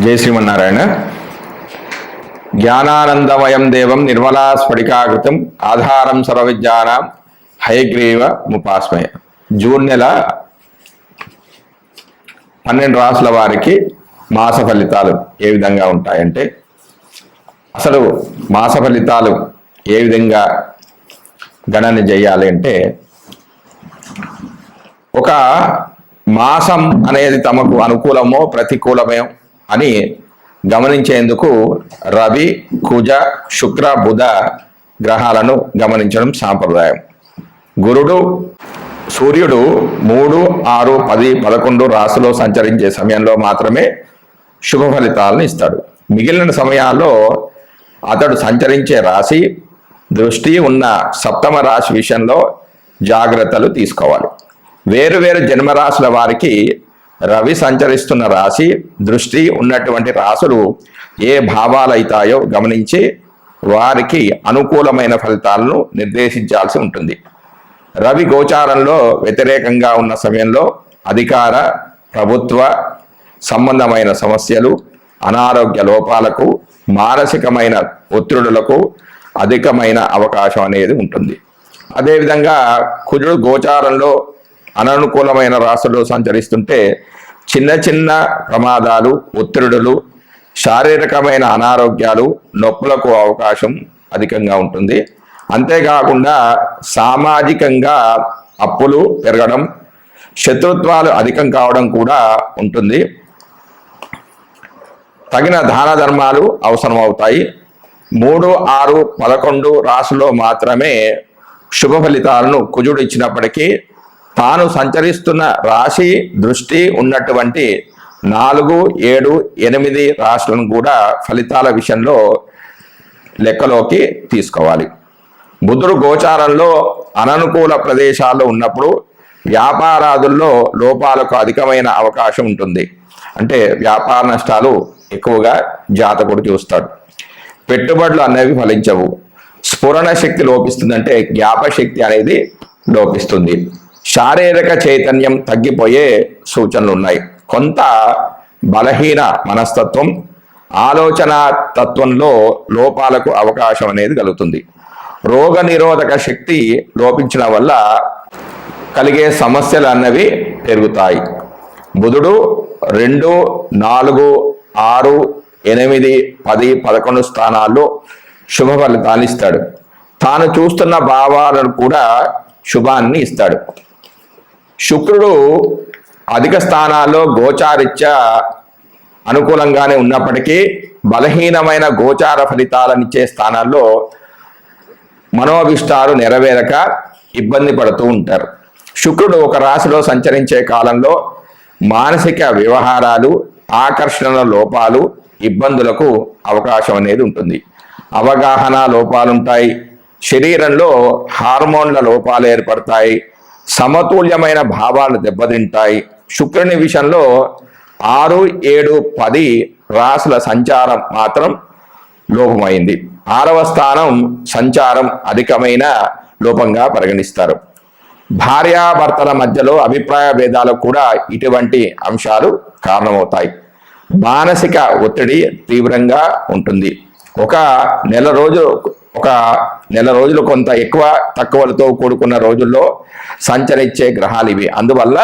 జై శ్రీమన్నారాయణ. జ్ఞానానందమయం దేవం నిర్మలా స్ఫటికాకృతం ఆధారం సర్వవిద్యానాం హయగ్రీవ ముపాస్మయ. జూన్ నెల 12 రాసుల వారికి మాస ఫలితాలు ఏ విధంగా ఉంటాయంటే, అసలు మాస ఫలితాలు ఏ విధంగా గణన చేయాలి అంటే, ఒక మాసం అనేది తమకు అనుకూలమో ప్రతికూలమో అని గమనించేందుకు రవి, కుజ, శుక్ర, బుధ గ్రహాలను గమనించడం సాంప్రదాయం. సూర్యుడు 3, 6, 10, 11 రాశిలో సంచరించే సమయంలో మాత్రమే శుభ ఫలితాలను ఇస్తాడు. మిగిలిన సమయాల్లో అతడు సంచరించే రాశి దృష్టి ఉన్న సప్తమ రాశి విషయంలో జాగ్రత్తలు తీసుకోవాలి. వేరువేరు జన్మరాశుల వారికి రవి సంచరిస్తున్న రాశి దృష్టి ఉన్నటువంటి రాశులు ఏ భావాలైతాయో గమనించి వారికి అనుకూలమైన ఫలితాలను నిర్దేశించాల్సి ఉంటుంది. రవి గోచారంలో వ్యతిరేకంగా ఉన్న సమయంలో అధికార, ప్రభుత్వ సంబంధమైన సమస్యలు, అనారోగ్య లోపాలకు, మానసికమైన ఒత్తిడులకు అధికమైన అవకాశం అనేది ఉంటుంది. అదేవిధంగా కుజుడు గోచారంలో అననుకూలమైన రాశుల్లో సంచరిస్తుంటే చిన్న చిన్న ప్రమాదాలు, ఒత్తిడులు, శారీరకమైన అనారోగ్యాలు, నొప్పులకు అవకాశం అధికంగా ఉంటుంది. అంతేకాకుండా సామాజికంగా అప్పులు పెరగడం, శత్రుత్వాలు అధికం కావడం కూడా ఉంటుంది. తగిన దాన ధర్మాలు అవసరమవుతాయి. 3, 6, 11 రాశిలో మాత్రమే శుభ ఫలితాలను కుజుడు ఇచ్చినప్పటికీ తాను సంచరిస్తున్న రాశి దృష్టి ఉన్నటువంటి 4, 7, 8 రాశులను కూడా ఫలితాల విషయంలో లెక్కలోకి తీసుకోవాలి. బుధుడు గోచారంలో అననుకూల ప్రదేశాల్లో ఉన్నప్పుడు వ్యాపారాదుల్లో లోపాలకు అధికమైన అవకాశం ఉంటుంది. అంటే వ్యాపార నష్టాలు ఎక్కువగా జాతకుడు చూస్తాడు. పెట్టుబడులు అనేవి ఫలించవు. స్ఫురణ శక్తి లోపిస్తుందంటే జ్ఞాపశక్తి అనేది లోపిస్తుంది. శారీరక చైతన్యం తగ్గిపోయే సూచనలు ఉన్నాయి. కొంత బలహీన మనస్తత్వం, ఆలోచన తత్వంలో లోపాలకు అవకాశం అనేది కలుగుతుంది. రోగ నిరోధక శక్తి లోపించడం వల్ల కలిగే సమస్యలు అన్నవి పెరుగుతాయి. బుధుడు 2, 4, 6, 8, 10, 11 స్థానాల్లో శుభ ఫలితాలు ఇస్తాడు. తాను చూస్తున్న భావాలను కూడా శుభాన్ని ఇస్తాడు. శుక్రుడు అధిక స్థానాల్లో గోచారిత్యా అనుకూలంగానే ఉన్నప్పటికీ బలహీనమైన గోచార ఫలితాలనిచ్చే స్థానాల్లో మనోభిష్టాలు నెరవేరక ఇబ్బంది పడుతూ ఉంటారు. శుక్రుడు ఒక రాశిలో సంచరించే కాలంలో మానసిక వ్యవహారాలు, ఆకర్షణ లోపాలు, ఇబ్బందులకు అవకాశం అనేది ఉంటుంది. అవగాహన లోపాలుంటాయి. శరీరంలో హార్మోన్ల లోపాలు ఏర్పడతాయి. సమతుల్యమైన భావాలు దెబ్బతింటాయి. శుక్రుని విషయంలో 6, 7, 10 రాశుల సంచారం మాత్రం లోపమైంది. 6వ స్థానం సంచారం అధికమైన లోపంగా పరిగణిస్తారు. భార్యాభర్తల మధ్యలో అభిప్రాయ భేదాలకు కూడా ఇటువంటి అంశాలు కారణమవుతాయి. మానసిక ఒత్తిడి తీవ్రంగా ఉంటుంది. ఒక నెల రోజులు కొంత ఎక్కువ తక్కువలతో కూడుకున్న రోజుల్లో సంచరించే గ్రహాలు ఇవి. అందువల్ల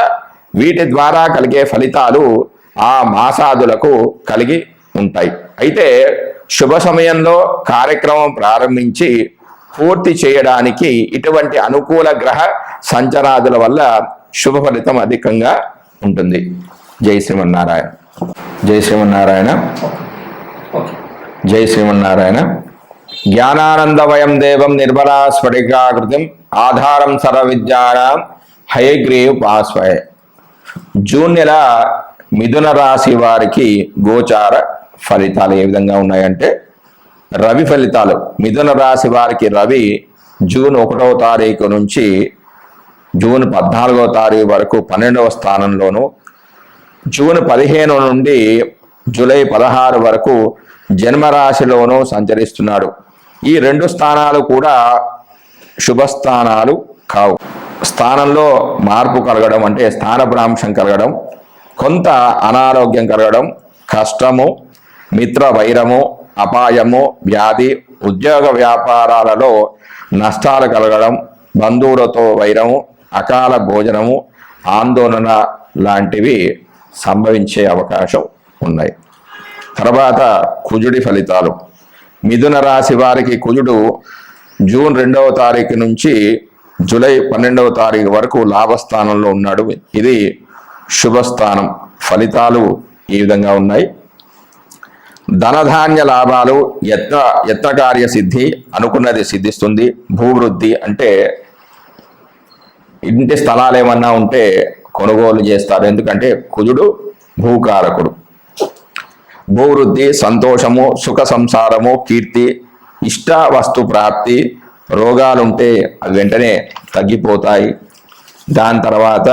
వీటి ద్వారా కలిగే ఫలితాలు ఆ మాసాదులకు కలిగి ఉంటాయి. అయితే శుభ సమయంలో కార్యక్రమం ప్రారంభించి పూర్తి చేయడానికి ఇటువంటి అనుకూల గ్రహ సంచరాదుల వల్ల శుభ ఫలితం అధికంగా ఉంటుంది. జై శ్రీమన్నారాయణ. జై శ్రీమన్నారాయణ. జై శ్రీమన్నారాయణ. జ్ఞానానందమయం దేవం నిర్మలా స్ఫటికాకృతిం ఆధారం సర్వవిద్యానాం హయగ్రీవ ముపాస్మయ. జూన్ నెల మిథున రాశి వారికి గోచార ఫలితాలు ఏ విధంగా ఉన్నాయంటే, రవి ఫలితాలు. మిథున రాశి వారికి రవి జూన్ 1వ తారీఖు నుంచి జూన్ 14వ తారీఖు వరకు 12వ స్థానంలోను, జూన్ 15 నుండి జూలై 16 వరకు జన్మరాశిలోనూ సంచరిస్తున్నాడు. ఈ 2 స్థానాలు కూడా శుభస్థానాలు కావు. స్థానంలో మార్పు కలగడం అంటే స్థానభ్రాంశం కలగడం, కొంత అనారోగ్యం కలగడం, కష్టము, మిత్ర వైరము, అపాయము, వ్యాధి, ఉద్యోగ వ్యాపారాలలో నష్టాలు కలగడం, బంధువులతో వైరము, అకాల భోజనము, ఆందోళన లాంటివి సంభవించే అవకాశం ఉన్నాయి. తర్వాత కుజుడి ఫలితాలు. మిథున రాశి వారికి కుజుడు జూన్ 2వ తారీఖు నుంచి జూలై 12వ తారీఖు వరకు లాభస్థానంలో ఉన్నాడు. ఇది శుభస్థానం. ఫలితాలు ఈ విధంగా ఉన్నాయి. ధనధాన్య లాభాలు, యత్నకార్య సిద్ధి, అనుకున్నది సిద్ధిస్తుంది. భూవృద్ధి అంటే ఇంటి స్థలాలు ఏమన్నా ఉంటే కొనుగోలు చేస్తారు, ఎందుకంటే కుజుడు భూకారకుడు. భూవృద్ధి, సంతోషము, సుఖ సంసారము, కీర్తి, ఇష్ట వస్తు ప్రాప్తి, రోగాలుంటే అవి వెంటనే తగ్గిపోతాయి. దాని తర్వాత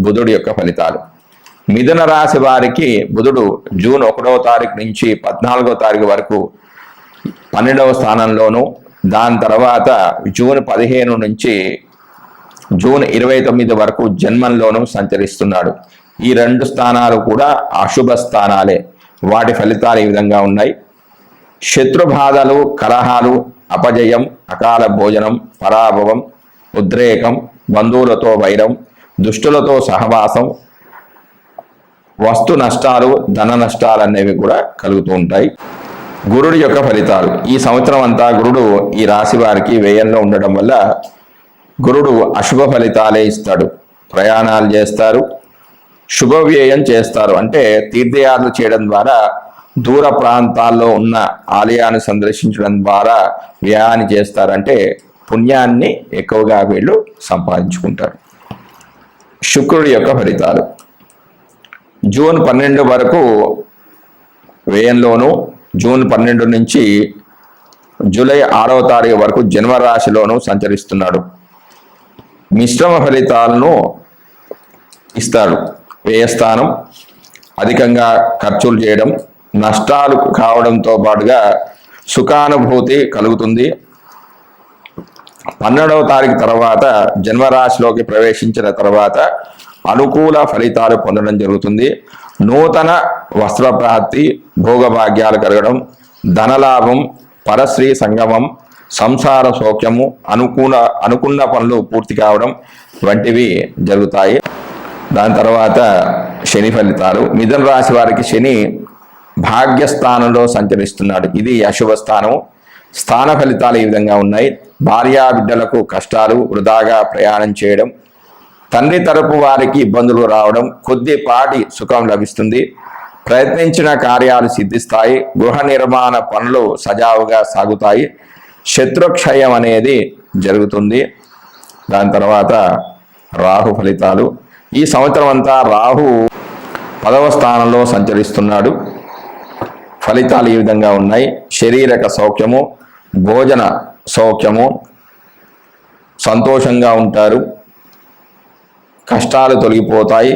బుధుడి యొక్క ఫలితాలు. మిథున రాశి వారికి బుధుడు జూన్ 1వ తారీఖు నుంచి 14వ తారీఖు వరకు 12వ స్థానంలోను, దాని తర్వాత జూన్ 15 నుంచి జూన్ 29 వరకు జన్మంలోనూ సంచరిస్తున్నాడు. ఈ 2 స్థానాలు కూడా అశుభ స్థానాలే. వాటి ఫలితాలు ఈ విధంగా ఉన్నాయి. శత్రుబాధలు, కలహాలు, అపజయం, అకాల భోజనం, పరాభవం, ఉద్రేకం, బంధువులతో వైరం, దుష్టులతో సహవాసం, వస్తు నష్టాలు, ధన నష్టాలు అనేవి కూడా కలుగుతూ ఉంటాయి. గురుడి యొక్క ఫలితాలు. ఈ సంవత్సరం అంతా గురుడు ఈ రాశి వారికి వ్యయంలో ఉండడం వల్ల గురుడు అశుభ ఫలితాలే ఇస్తాడు. ప్రయాణాలు చేస్తారు, శుభ వ్యయం చేస్తారు. అంటే తీర్థయాత్రలు చేయడం ద్వారా, దూర ప్రాంతాల్లో ఉన్న ఆలయాన్ని సందర్శించడం ద్వారా వ్యయాన్ని చేస్తారంటే పుణ్యాన్ని ఎక్కువగా వీళ్ళు సంపాదించుకుంటారు. శుక్రుడి యొక్క ఫలితాలు. జూన్ 12 వరకు వ్యయంలోను, జూన్ 12 నుంచి జూలై 6వ తారీఖు వరకు జన్మరాశిలోను సంచరిస్తున్నాడు. మిశ్రమ ఫలితాలను ఇస్తాడు. వ్యయస్థానం, అధికంగా ఖర్చులు చేయడం, నష్టాలు కావడంతో పాటుగా సుఖానుభూతి కలుగుతుంది. 12వ తారీఖు తర్వాత జన్మరాశిలోకి ప్రవేశించిన తర్వాత అనుకూల ఫలితాలు పొందడం జరుగుతుంది. నూతన వస్త్రప్రాప్తి, భోగభాగ్యాలు కలగడం, ధనలాభం, పరశ్రీ సంగమం, సంసార సౌఖ్యము, అనుకున్న పనులు పూర్తి కావడం వంటివి జరుగుతాయి. దాని తర్వాత శని ఫలితాలు. మిథున రాశి వారికి శని భాగ్యస్థానంలో సంచరిస్తున్నాడు. ఇది అశుభ స్థానం. స్థాన ఫలితాలు ఈ విధంగా ఉన్నాయి. భార్యా బిడ్డలకు కష్టాలు, వృధాగా ప్రయాణం చేయడం, తండ్రి తరపు వారికి ఇబ్బందులు రావడం, కొద్దిపాటి సుఖం లభిస్తుంది. ప్రయత్నించిన కార్యాలు సిద్ధిస్తాయి. గృహ నిర్మాణ పనులు సజావుగా సాగుతాయి. శత్రుక్షయం అనేది జరుగుతుంది. దాని తర్వాత రాహు ఫలితాలు. ఈ సంవత్సరం అంతా రాహు 10వ స్థానంలో సంచరిస్తున్నాడు. ఫలితాలు ఈ విధంగా ఉన్నాయి. శారీరక సౌఖ్యము, భోజన సౌఖ్యము, సంతోషంగా ఉంటారు, కష్టాలు తొలగిపోతాయి,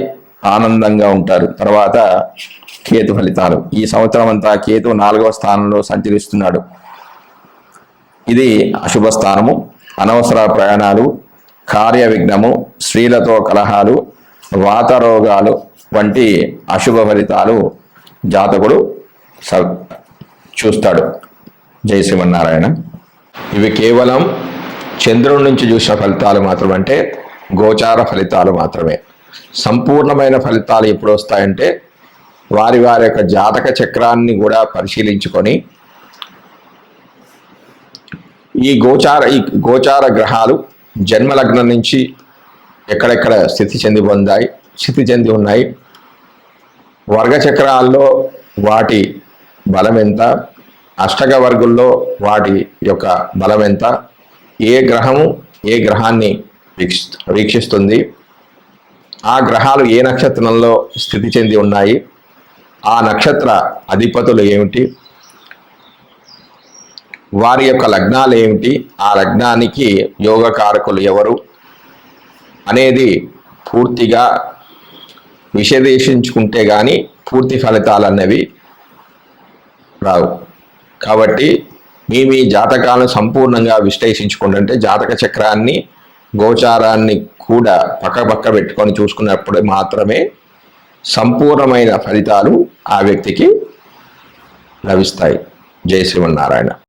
ఆనందంగా ఉంటారు. తర్వాత కేతు ఫలితాలు. ఈ సంవత్సరం అంతా కేతు 4వ స్థానంలో సంచరిస్తున్నాడు. ఇది అశుభ స్థానము. అనవసర ప్రయాణాలు, కార్య విఘ్నము, స్త్రీలతో కలహాలు, వాత రోగాలు వంటి అశుభ ఫలితాలు జాతకుడు చూస్తాడు. జై శ్రీమన్నారాయణ. ఇవి కేవలం చంద్రుడి నుంచి చూసిన ఫలితాలు మాత్రమే, అంటే గోచార ఫలితాలు మాత్రమే. సంపూర్ణమైన ఫలితాలు ఎప్పుడు వస్తాయంటే వారి వారి యొక్క జాతక చక్రాన్ని కూడా పరిశీలించుకొని ఈ గోచార గ్రహాలు జన్మలగ్నం నుంచి ఎక్కడెక్కడ స్థితి చెంది ఉన్నాయి, వర్గ చక్రాల్లో వాటి బలం ఎంత, అష్టక వర్గుల్లో వాటి యొక్క బలం ఎంత, ఏ గ్రహము ఏ గ్రహాన్ని వీక్షిస్తుంది, ఆ గ్రహాలు ఏ నక్షత్రంలో స్థితి చెంది ఉన్నాయి, ఆ నక్షత్ర అధిపతులు ఏమిటి, వారి యొక్క లగ్నాలు ఏమిటి, ఆ లగ్నానికి యోగకారకులు ఎవరు అనేది పూర్తిగా విశ్లేషించుకుంటే కానీ పూర్తి ఫలితాలు అనేవి రావు. కాబట్టి మీ జాతకాలను సంపూర్ణంగా విశ్లేషించుకుంటుంటే జాతక చక్రాన్ని గోచారాన్ని కూడా పక్క పెట్టుకొని చూసుకున్నప్పుడు మాత్రమే సంపూర్ణమైన ఫలితాలు ఆ వ్యక్తికి లభిస్తాయి. జై శ్రీమన్నారాయణ.